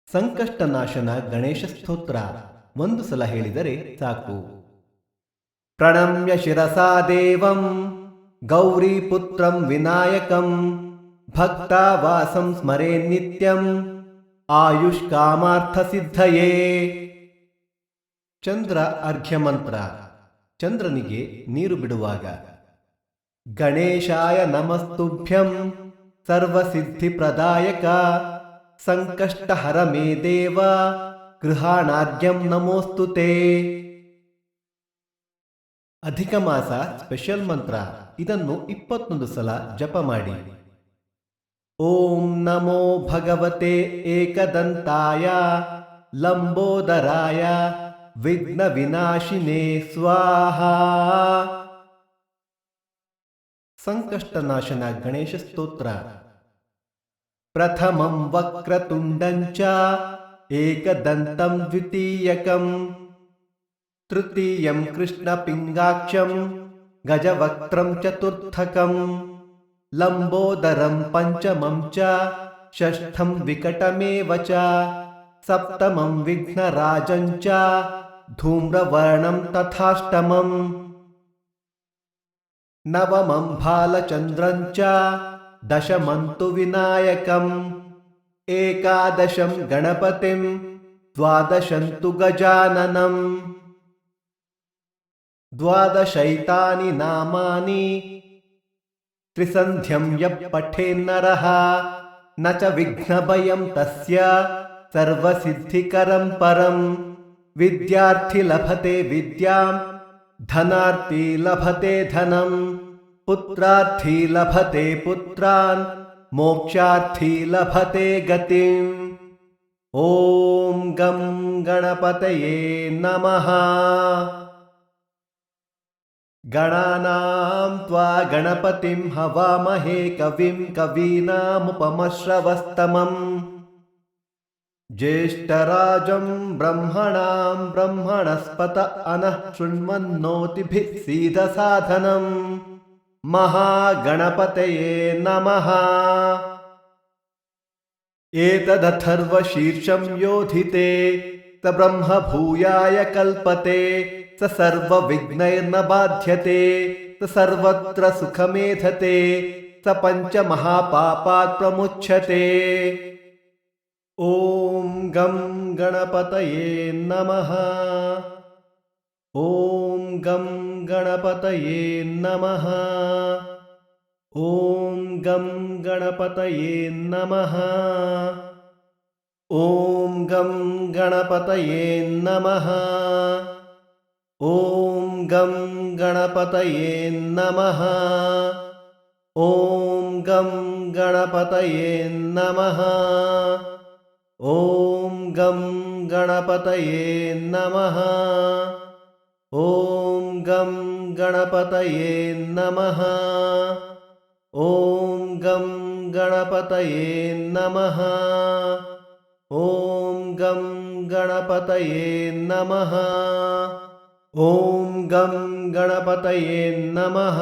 ಸಂಕಷ್ಟನಾಶನ ಗಣೇಶ ಸ್ತೋತ್ರ ಒಂದು ಸಲ ಹೇಳಿದರೆ ಸಾಕು. ಪ್ರಣಮ್ಯ ಶಿರಸಾ ದೇವಂ ಗೌರೀಪುತ್ರಂ ವಿನಾಯಕಂ ಭಕ್ತಾವಾಸಂ ಸ್ಮರೇ ನಿತ್ಯಂ ಆಯುಷ್ಕಾಮಾರ್ಥ ಸಿದ್ಧಯೇ. ಚಂದ್ರ ಅರ್ಘ್ಯ ಮಂತ್ರ. ಚಂದ್ರನಿಗೆ ನೀರು ಬಿಡುವಾಗ ಗಣೇಶಾಯ ನಮಸ್ತುಭ್ಯಂ ಸರ್ವಸಿದ್ಧಿ ಪ್ರದಾಯಕ ಸಂಕಷ್ಟಹರ ಮೇ ದೇವ ಗೃಹಾಣಾರ್ಘ್ಯಂ ನಮೋಸ್ತುತೇ. ಅಧಿಕ ಮಾಸ ಸ್ಪೆಷಲ್ ಮಂತ್ರ. ಇದನ್ನು 21 ಸಲ ಜಪ ಮಾಡಿ. ಓಂ ನಮೋ ಭಗವತೆ ಏಕದಂತಾಯ ಲಂಬೋದರಾಯ ವಿಘ್ನ ವಿನಾಶಿನೇ ಸ್ವಾಹಾ. ಸಂಕಷ್ಟನಾಶನ ಗಣೇಶ ಸ್ತೋತ್ರ. ಪ್ರಥಮಂ ವಕ್ರತುಂಡಂಚ ಏಕದಂತಂ ದ್ವಿತೀಯಕಂ ತೃತೀಯಂ ಕೃಷ್ಣಪಿಂಗಾಕ್ಷಂ ಗಜವಕ್ತ್ರಂ ಚತುರ್ಥಕಂ ಲಂಬೋದರಂ ಪಂಚಮಂ ಚ ಷಷ್ಠಂ ವಿಕಟಮೇವ ಚ ಸಪ್ತಮಂ ವಿಘ್ನರಾಜಂ ಚ ಧೂಮ್ರವರ್ಣಂ ತಥಾಷ್ಟಮಂ ನವಮಂ ಬಾಲಚಂದ್ರಂ ಚ ದಶಮಂ ತು ವಿನಾಯಕಂ ಏಕಾದಶಂ ಗಣಪತಿಂ ದ್ವಾದಶಂ ತು ಗಜಾನನಂ. ದ್ವಾದಶೈತಾನಿ ನಾಮಾನಿ ತ್ರಿಸಂಧ್ಯಂ ಯಃ ಪಠೇನ್ನರಃ ನ ಚ ವಿಘ್ನಭಯಂ ತಸ್ಯ ಸರ್ವಸಿದ್ಧಿಕರಂ ಪರಂ. ವಿದ್ಯಾರ್ಥಿ ಲಭತೆ ವಿದ್ಯಾಂ ಧನಾರ್ಥಿ ಲಭತೆ ಧನಂ ಪುತ್ರಾರ್ಥಿ ಲಭತೆ ಪುತ್ರಾನ್ ಮೋಕ್ಷಾರ್ಥಿ ಲಭತೆ ಗತಿಂ. ಓಂ ಗಂ ಗಣಪತಯೇ ನಮಃ. ಗಣಾನಾಂ ತ್ವಾ ಗಣಪತಿಂ ಹವಾಮಹೇ ಕವಿಂ ಕವೀನಾಮುಪಮಶ್ರವಸ್ತಮಂ ಜ್ಯೇಷ್ಠರಾಜಂ ಬ್ರಹ್ಮಣಾಂ ಬ್ರಹ್ಮಣಸ್ಪತ ಅನಃ ಶೃಣ್ವನ್ನೋತಿಭಿಃ ಸೀದಸಾಧನಂ. ಮಹಾಗಣಪತಯೇ ನಮಃ. ಏತದಥರ್ವಶೀರ್ಷಂ ಯೋಧಿತೆ ಸ ಬ್ರಹ್ಮ ಭೂಯಾಯ ಕಲ್ಪತೆ ಸ ಸರ್ವವಿಘ್ನೈರ್ನ ಬಾಧ್ಯತೆ ಸ ಸರ್ವತ್ರ ಸುಖಮೇಧತೆ ಸ ಪಂಚಮಹಾಪಾಪಾತ್ ಪ್ರಮುಚ್ಯತೆ. ಓಂ ಗಂ ಗಣಪತಯೇ ನಮಃ. ಓಂ ಗಂ ಗಣಪತಯೇ ನಮಃ. ಓಂ ಗಂ ಗಣಪತಯೇ ನಮಃ. ಓಂ ಗಂ ಗಣಪತಯೇ ನಮಃ. ಓಂ ಗಂ ಗಣಪತಯೇ ನಮಃ. ಓಂ ಗಂ ಗಣಪತಯೇ ನಮಃ. ಓಂ ಗಂ ಗಣಪತಯೇ ನಮಃ. ಓಂ ಗಂ ಗಣಪತಯೇ ನಮಃ. ಓಂ ಗಂ ಗಣಪತಯೇ ನಮಃ. ಓಂ ಗಂ ಗಣಪತಯೇ ನಮಃ. ಓಂ ಗಂ ಗಣಪತಯೇ ನಮಃ.